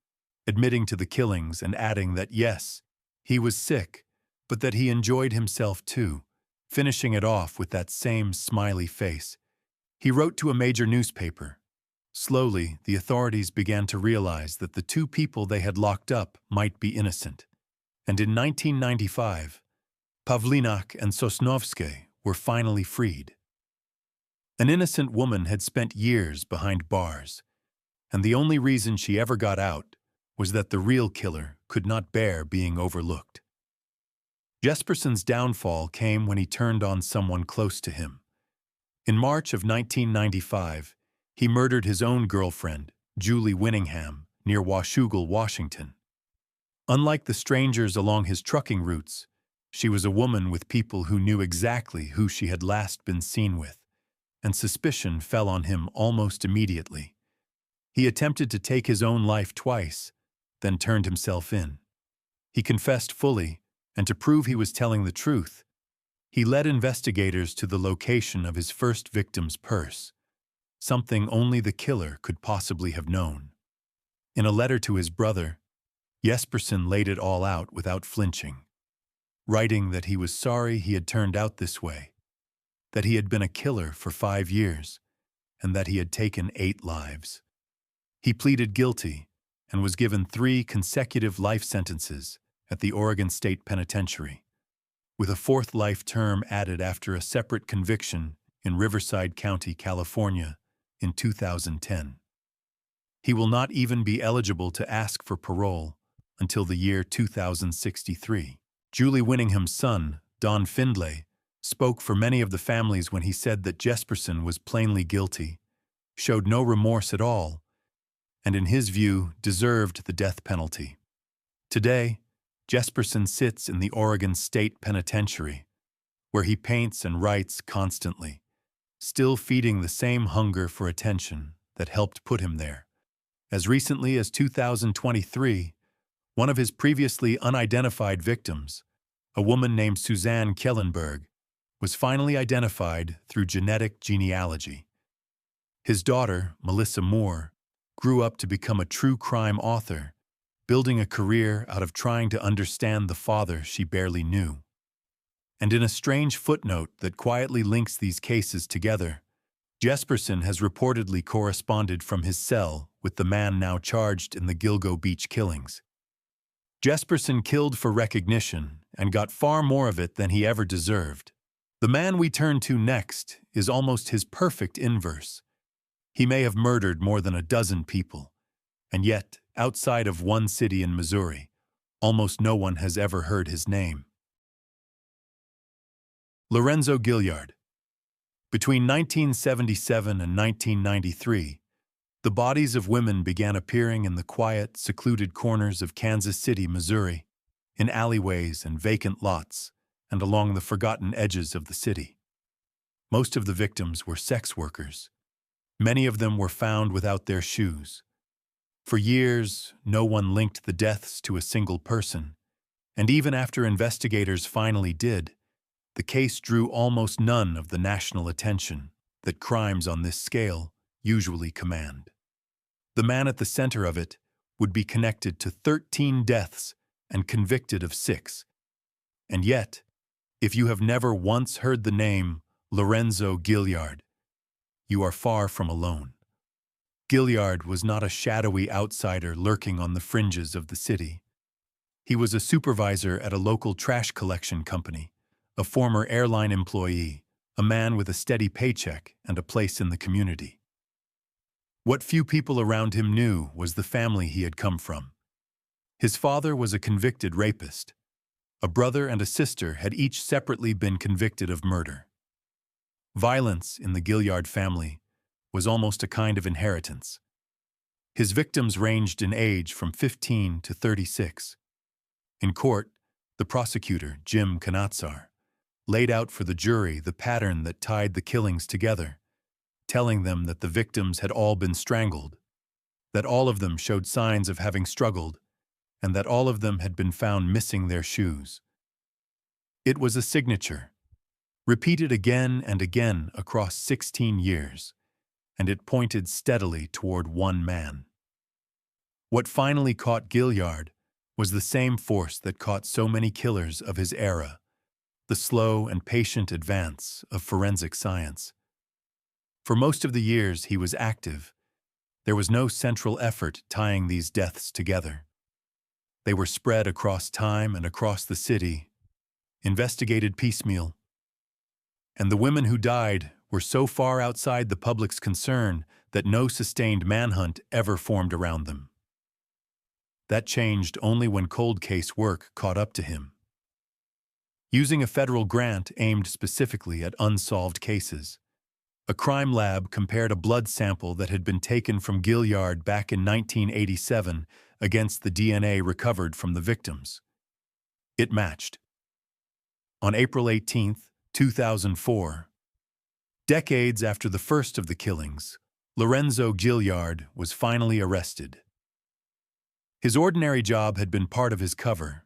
admitting to the killings and adding that yes, he was sick, but that he enjoyed himself too, finishing it off with that same smiley face. He wrote to a major newspaper. Slowly, the authorities began to realize that the two people they had locked up might be innocent. And in 1995, Pavlinak and Sosnovsky were finally freed. An innocent woman had spent years behind bars, and the only reason she ever got out was that the real killer could not bear being overlooked. Jesperson's downfall came when he turned on someone close to him. In March of 1995, he murdered his own girlfriend, Julie Winningham, near Washougal, Washington. Unlike the strangers along his trucking routes, she was a woman with people who knew exactly who she had last been seen with, and suspicion fell on him almost immediately. He attempted to take his own life twice, then turned himself in. He confessed fully, and to prove he was telling the truth, he led investigators to the location of his first victim's purse, something only the killer could possibly have known. In a letter to his brother, Jesperson laid it all out without flinching, writing that he was sorry he had turned out this way, that he had been a killer for 5 years, and that he had taken 8 lives. He pleaded guilty and was given 3 consecutive life sentences at the Oregon State Penitentiary, with a 4th life term added after a separate conviction in Riverside County, California, in 2010. He will not even be eligible to ask for parole until the year 2063. Julie Winningham's son, Don Findlay, spoke for many of the families when he said that Jesperson was plainly guilty, showed no remorse at all, and in his view deserved the death penalty. Today, Jesperson sits in the Oregon State Penitentiary, where he paints and writes constantly, still feeding the same hunger for attention that helped put him there. As recently as 2023, one of his previously unidentified victims, a woman named Suzanne Kellenberg, was finally identified through genetic genealogy. His daughter, Melissa Moore, grew up to become a true crime author, building a career out of trying to understand the father she barely knew. And in a strange footnote that quietly links these cases together, Jesperson has reportedly corresponded from his cell with the man now charged in the Gilgo Beach killings. Jesperson killed for recognition and got far more of it than he ever deserved. The man we turn to next is almost his perfect inverse. He may have murdered more than a dozen people, and yet, outside of one city in Missouri, almost no one has ever heard his name. Lorenzo Gilliard. Between 1977 and 1993, the bodies of women began appearing in the quiet, secluded corners of Kansas City, Missouri, in alleyways and vacant lots, and along the forgotten edges of the city. Most of the victims were sex workers. Many of them were found without their shoes. For years, no one linked the deaths to a single person, and even after investigators finally did, the case drew almost none of the national attention that crimes on this scale usually command. The man at the center of it would be connected to 13 deaths and convicted of 6. And yet, if you have never once heard the name Lorenzo Gilliard, you are far from alone. Gilliard was not a shadowy outsider lurking on the fringes of the city. He was a supervisor at a local trash collection company, a former airline employee, a man with a steady paycheck and a place in the community. What few people around him knew was the family he had come from. His father was a convicted rapist. A brother and a sister had each separately been convicted of murder. Violence in the Gilliard family was almost a kind of inheritance. His victims ranged in age from 15 to 36. In court, the prosecutor, Jim Kanatsar, laid out for the jury the pattern that tied the killings together, telling them that the victims had all been strangled, that all of them showed signs of having struggled, and that all of them had been found missing their shoes. It was a signature, repeated again and again across 16 years, and it pointed steadily toward one man. What finally caught Gilliard was the same force that caught so many killers of his era, the slow and patient advance of forensic science. For most of the years he was active, there was no central effort tying these deaths together. They were spread across time and across the city, investigated piecemeal. And the women who died were so far outside the public's concern that no sustained manhunt ever formed around them. That changed only when cold case work caught up to him. Using a federal grant aimed specifically at unsolved cases, a crime lab compared a blood sample that had been taken from Gilliard back in 1987 against the DNA recovered from the victims. It matched. On April 18, 2004, decades after the first of the killings, Lorenzo Gilliard was finally arrested. His ordinary job had been part of his cover.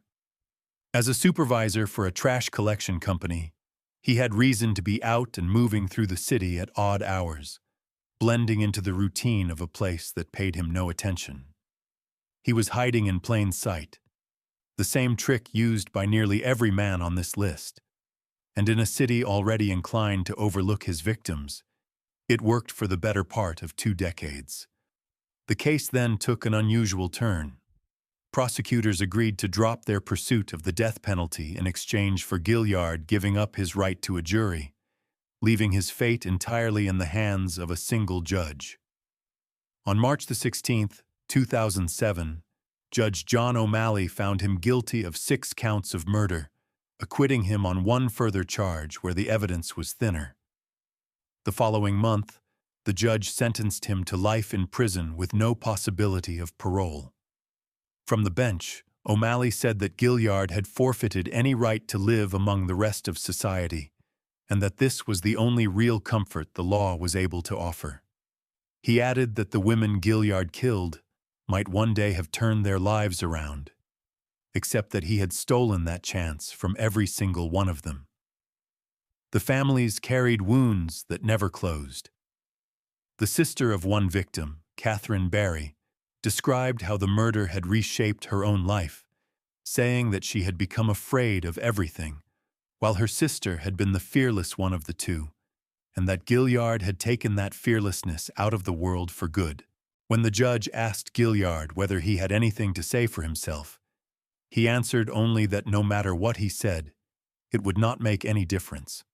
As a supervisor for a trash collection company, he had reason to be out and moving through the city at odd hours, blending into the routine of a place that paid him no attention. He was hiding in plain sight, the same trick used by nearly every man on this list. And in a city already inclined to overlook his victims, it worked for the better part of 2 decades. The case then took an unusual turn. Prosecutors agreed to drop their pursuit of the death penalty in exchange for Gilliard giving up his right to a jury, leaving his fate entirely in the hands of a single judge. On March 16, 2007, Judge John O'Malley found him guilty of 6 counts of murder, acquitting him on one further charge where the evidence was thinner. The following month, the judge sentenced him to life in prison with no possibility of parole. From the bench, O'Malley said that Gilliard had forfeited any right to live among the rest of society, and that this was the only real comfort the law was able to offer. He added that the women Gilliard killed might one day have turned their lives around, except that he had stolen that chance from every single one of them. The families carried wounds that never closed. The sister of one victim, Catherine Barry, described how the murder had reshaped her own life, saying that she had become afraid of everything, while her sister had been the fearless one of the two, and that Gilliard had taken that fearlessness out of the world for good. When the judge asked Gilliard whether he had anything to say for himself, he answered only that no matter what he said, it would not make any difference.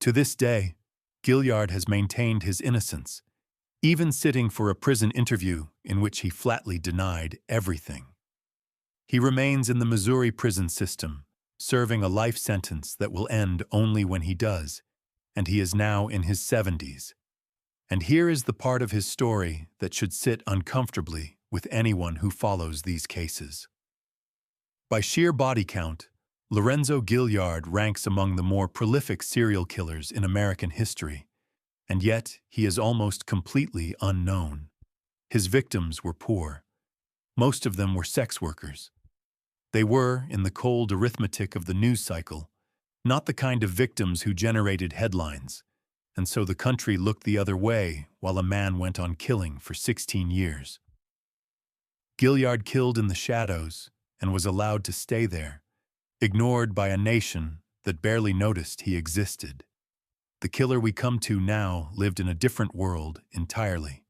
To this day, Gilliard has maintained his innocence, even sitting for a prison interview in which he flatly denied everything. He remains in the Missouri prison system, serving a life sentence that will end only when he does, and he is now in his 70s. And here is the part of his story that should sit uncomfortably with anyone who follows these cases. By sheer body count, Lorenzo Gilliard ranks among the more prolific serial killers in American history, and yet he is almost completely unknown. His victims were poor. Most of them were sex workers. They were, in the cold arithmetic of the news cycle, not the kind of victims who generated headlines, and so the country looked the other way while a man went on killing for 16 years. Gilliard killed in the shadows and was allowed to stay there, ignored by a nation that barely noticed he existed. The killer we come to now lived in a different world entirely.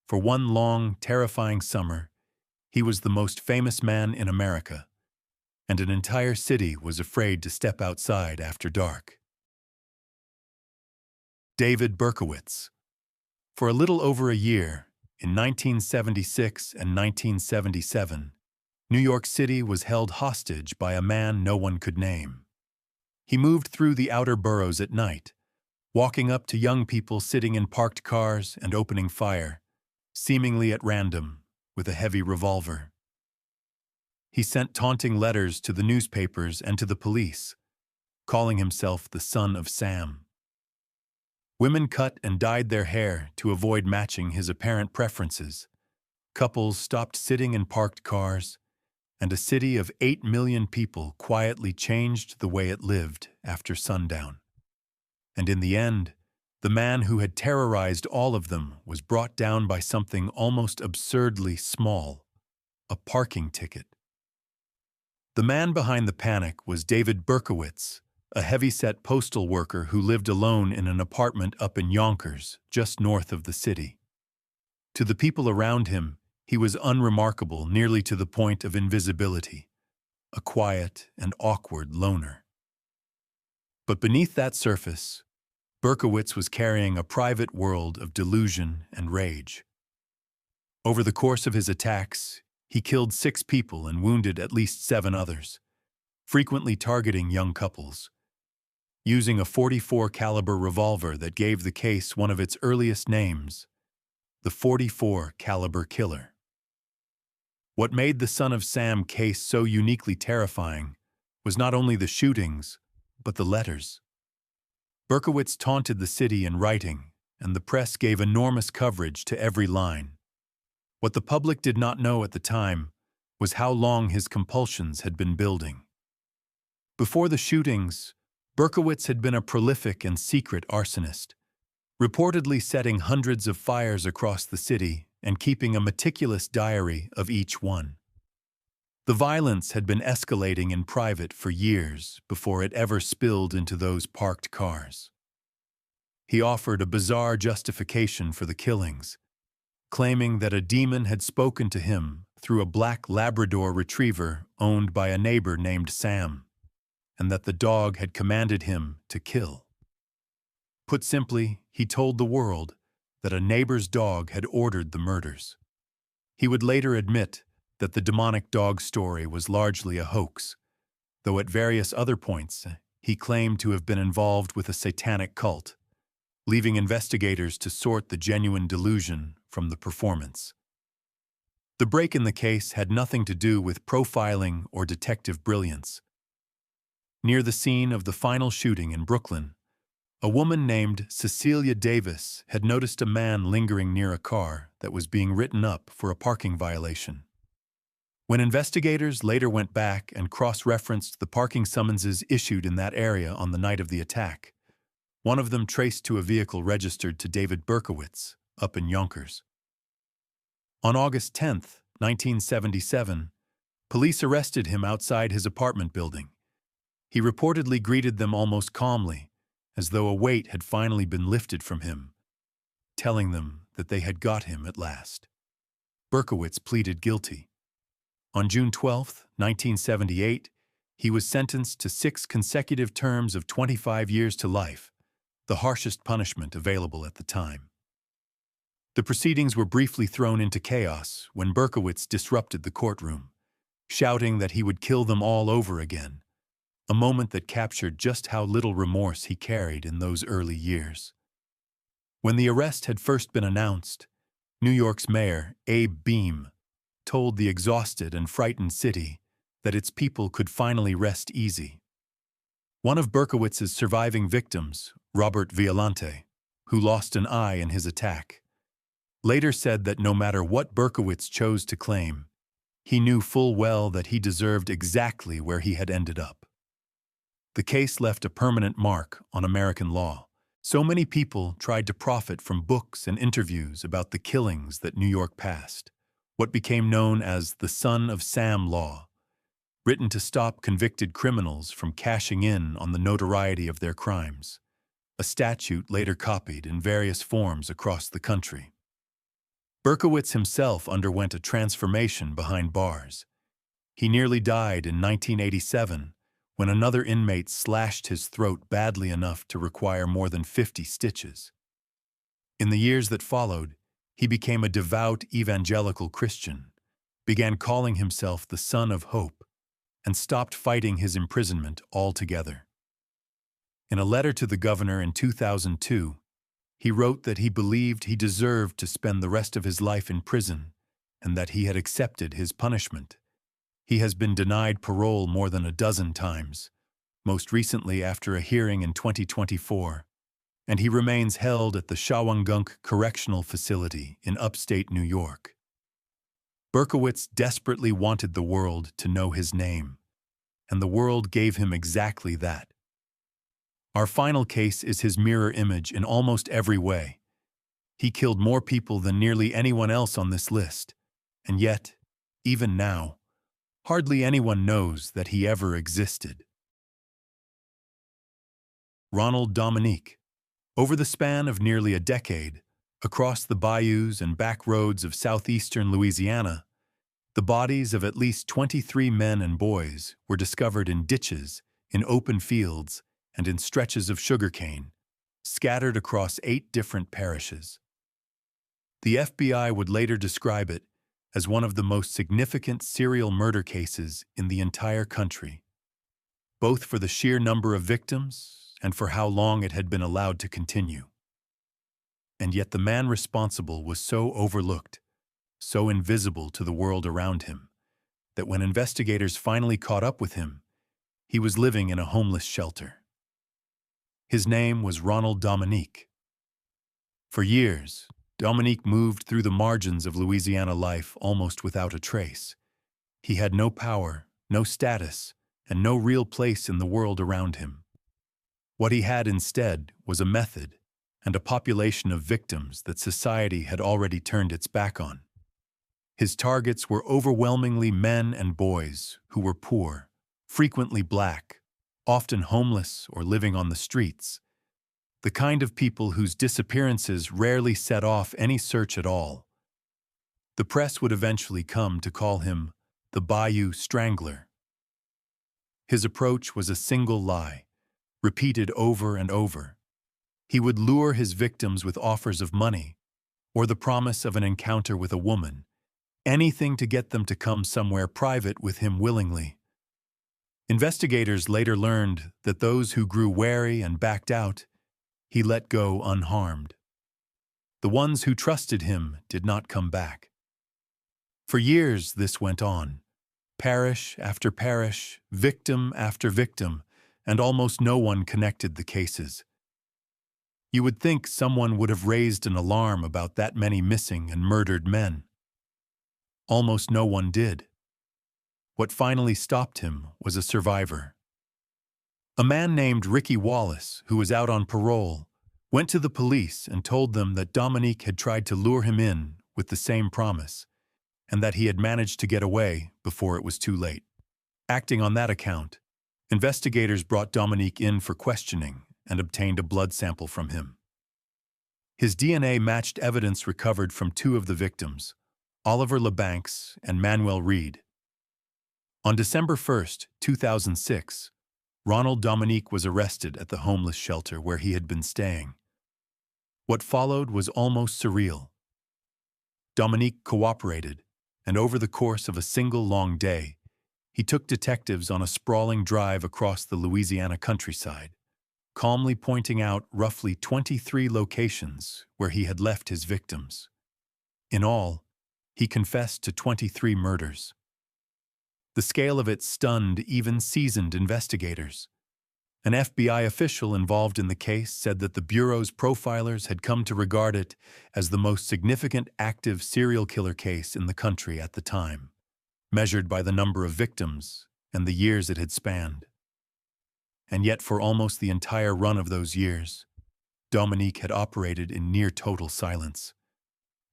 For one long, terrifying summer, he was the most famous man in America, and an entire city was afraid to step outside after dark. David Berkowitz. For a little over a year, in 1976 and 1977, New York City was held hostage by a man no one could name. He moved through the outer boroughs at night, walking up to young people sitting in parked cars and opening fire, seemingly at random, with a heavy revolver. He sent taunting letters to the newspapers and to the police, calling himself the Son of Sam. Women cut and dyed their hair to avoid matching his apparent preferences. Couples stopped sitting in parked cars, and a city of 8 million people quietly changed the way it lived after sundown. And in the end, the man who had terrorized all of them was brought down by something almost absurdly small: a parking ticket. The man behind the panic was David Berkowitz, a heavy-set postal worker who lived alone in an apartment up in Yonkers, just north of the city. To the people around him, he was unremarkable nearly to the point of invisibility, a quiet and awkward loner. But beneath that surface, Berkowitz was carrying a private world of delusion and rage. Over the course of his attacks, he killed 6 people and wounded at least 7 others, frequently targeting young couples. Using a .44 caliber revolver that gave the case one of its earliest names, the .44 caliber killer. What made the Son of Sam case so uniquely terrifying was not only the shootings, but the letters. Berkowitz taunted the city in writing, and the press gave enormous coverage to every line. What the public did not know at the time was how long his compulsions had been building. Before the shootings, Berkowitz had been a prolific and secret arsonist, reportedly setting hundreds of fires across the city and keeping a meticulous diary of each one. The violence had been escalating in private for years before it ever spilled into those parked cars. He offered a bizarre justification for the killings, claiming that a demon had spoken to him through a black Labrador retriever owned by a neighbor named Sam, and that the dog had commanded him to kill. Put simply, he told the world that a neighbor's dog had ordered the murders. He would later admit that the demonic dog story was largely a hoax, though at various other points he claimed to have been involved with a satanic cult, leaving investigators to sort the genuine delusion from the performance. The break in the case had nothing to do with profiling or detective brilliance. Near the scene of the final shooting in Brooklyn, a woman named Cecilia Davis had noticed a man lingering near a car that was being written up for a parking violation. When investigators later went back and cross-referenced the parking summonses issued in that area on the night of the attack, one of them traced to a vehicle registered to David Berkowitz, up in Yonkers. On August 10, 1977, police arrested him outside his apartment building. He reportedly greeted them almost calmly, as though a weight had finally been lifted from him, telling them that they had got him at last. Berkowitz pleaded guilty. On June 12, 1978, he was sentenced to 6 consecutive terms of 25 years to life, the harshest punishment available at the time. The proceedings were briefly thrown into chaos when Berkowitz disrupted the courtroom, shouting that he would kill them all over again, a moment that captured just how little remorse he carried in those early years. When the arrest had first been announced, New York's mayor, Abe Beame, told the exhausted and frightened city that its people could finally rest easy. One of Berkowitz's surviving victims, Robert Violante, who lost an eye in his attack, later said that no matter what Berkowitz chose to claim, he knew full well that he deserved exactly where he had ended up. The case left a permanent mark on American law. So many people tried to profit from books and interviews about the killings that New York passed, what became known as the Son of Sam law, written to stop convicted criminals from cashing in on the notoriety of their crimes, a statute later copied in various forms across the country. Berkowitz himself underwent a transformation behind bars. He nearly died in 1987 when another inmate slashed his throat badly enough to require more than 50 stitches. In the years that followed, he became a devout evangelical Christian, began calling himself the Son of Hope, and stopped fighting his imprisonment altogether. In a letter to the governor in 2002, he wrote that he believed he deserved to spend the rest of his life in prison and that he had accepted his punishment. He has been denied parole more than a dozen times, most recently after a hearing in 2024, and he remains held at the Shawangunk Correctional Facility in upstate New York. Berkowitz desperately wanted the world to know his name, and the world gave him exactly that. Our final case is his mirror image in almost every way. He killed more people than nearly anyone else on this list, and yet, even now, hardly anyone knows that he ever existed. Ronald Dominique. Over the span of nearly a decade, across the bayous and back roads of southeastern Louisiana, the bodies of at least 23 men and boys were discovered in ditches, in open fields, and in stretches of sugarcane, scattered across 8 different parishes. The FBI would later describe it as one of the most significant serial murder cases in the entire country, both for the sheer number of victims and for how long it had been allowed to continue. And yet the man responsible was so overlooked, so invisible to the world around him, that when investigators finally caught up with him, he was living in a homeless shelter. His name was Ronald Dominique. For years, Dominique moved through the margins of Louisiana life almost without a trace. He had no power, no status, and no real place in the world around him. What he had instead was a method and a population of victims that society had already turned its back on. His targets were overwhelmingly men and boys who were poor, frequently black, often homeless or living on the streets, the kind of people whose disappearances rarely set off any search at all. The press would eventually come to call him the Bayou Strangler. His approach was a single lie, repeated over and over. He would lure his victims with offers of money or the promise of an encounter with a woman, anything to get them to come somewhere private with him willingly. Investigators later learned that those who grew wary and backed out, he let go unharmed. The ones who trusted him did not come back. For years this went on, parish after parish, victim after victim, and almost no one connected the cases. You would think someone would have raised an alarm about that many missing and murdered men. Almost no one did. What finally stopped him was a survivor. A man named Ricky Wallace, who was out on parole, went to the police and told them that Dominique had tried to lure him in with the same promise, and that he had managed to get away before it was too late. Acting on that account, investigators brought Dominique in for questioning and obtained a blood sample from him. His DNA matched evidence recovered from 2 of the victims, Oliver LeBancs and Manuel Reed. On December 1, 2006, Ronald Dominique was arrested at the homeless shelter where he had been staying. What followed was almost surreal. Dominique cooperated, and over the course of a single long day, he took detectives on a sprawling drive across the Louisiana countryside, calmly pointing out roughly 23 locations where he had left his victims. In all, he confessed to 23 murders. The scale of it stunned even seasoned investigators. An FBI official involved in the case said that the Bureau's profilers had come to regard it as the most significant active serial killer case in the country at the time, measured by the number of victims and the years it had spanned. And yet for almost the entire run of those years, Dominique had operated in near total silence.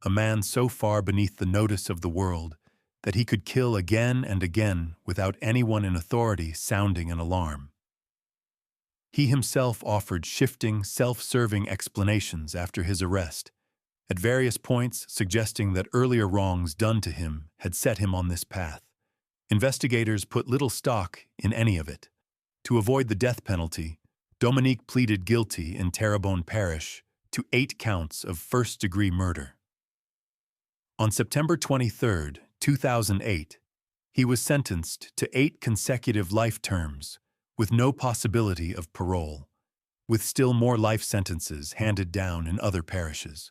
A man so far beneath the notice of the world that he could kill again and again without anyone in authority sounding an alarm. He himself offered shifting, self-serving explanations after his arrest, at various points suggesting that earlier wrongs done to him had set him on this path. Investigators put little stock in any of it. To avoid the death penalty, Dominique pleaded guilty in Terrebonne Parish to 8 counts of first-degree murder. On September 23, 2008, he was sentenced to 8 consecutive life terms with no possibility of parole, with still more life sentences handed down in other parishes.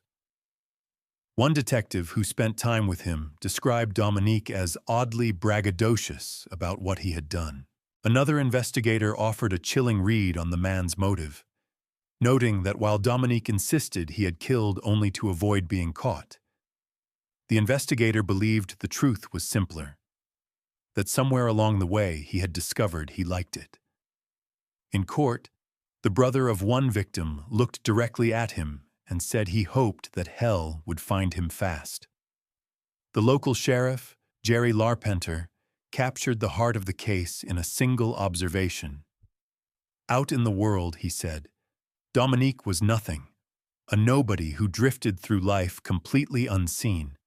One detective who spent time with him described Dominique as oddly braggadocious about what he had done. Another investigator offered a chilling read on the man's motive, noting that while Dominique insisted he had killed only to avoid being caught, The investigator believed the truth was simpler, that somewhere along the way he had discovered he liked it. In court, the brother of one victim looked directly at him and said he hoped that hell would find him fast. The local sheriff, Jerry Larpenter, captured the heart of the case in a single observation. Out in the world, he said, Dominique was nothing, a nobody who drifted through life completely unseen.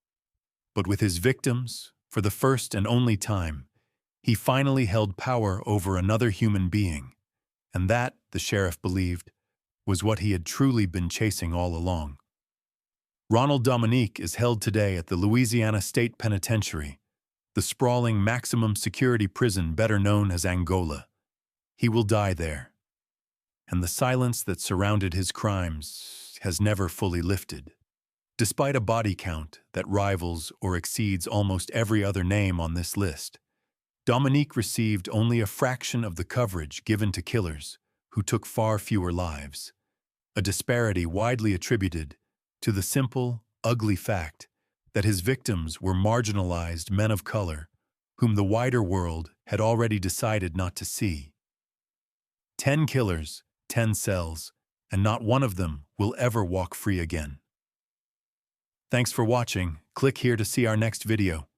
But with his victims, for the first and only time, he finally held power over another human being, and that, the sheriff believed, was what he had truly been chasing all along. Ronald Dominique is held today at the Louisiana State Penitentiary, the sprawling maximum security prison better known as Angola. He will die there, and the silence that surrounded his crimes has never fully lifted. Despite a body count that rivals or exceeds almost every other name on this list, Dominique received only a fraction of the coverage given to killers who took far fewer lives, a disparity widely attributed to the simple, ugly fact that his victims were marginalized men of color whom the wider world had already decided not to see. 10 killers, 10 cells, and not one of them will ever walk free again. Thanks for watching. Click here to see our next video.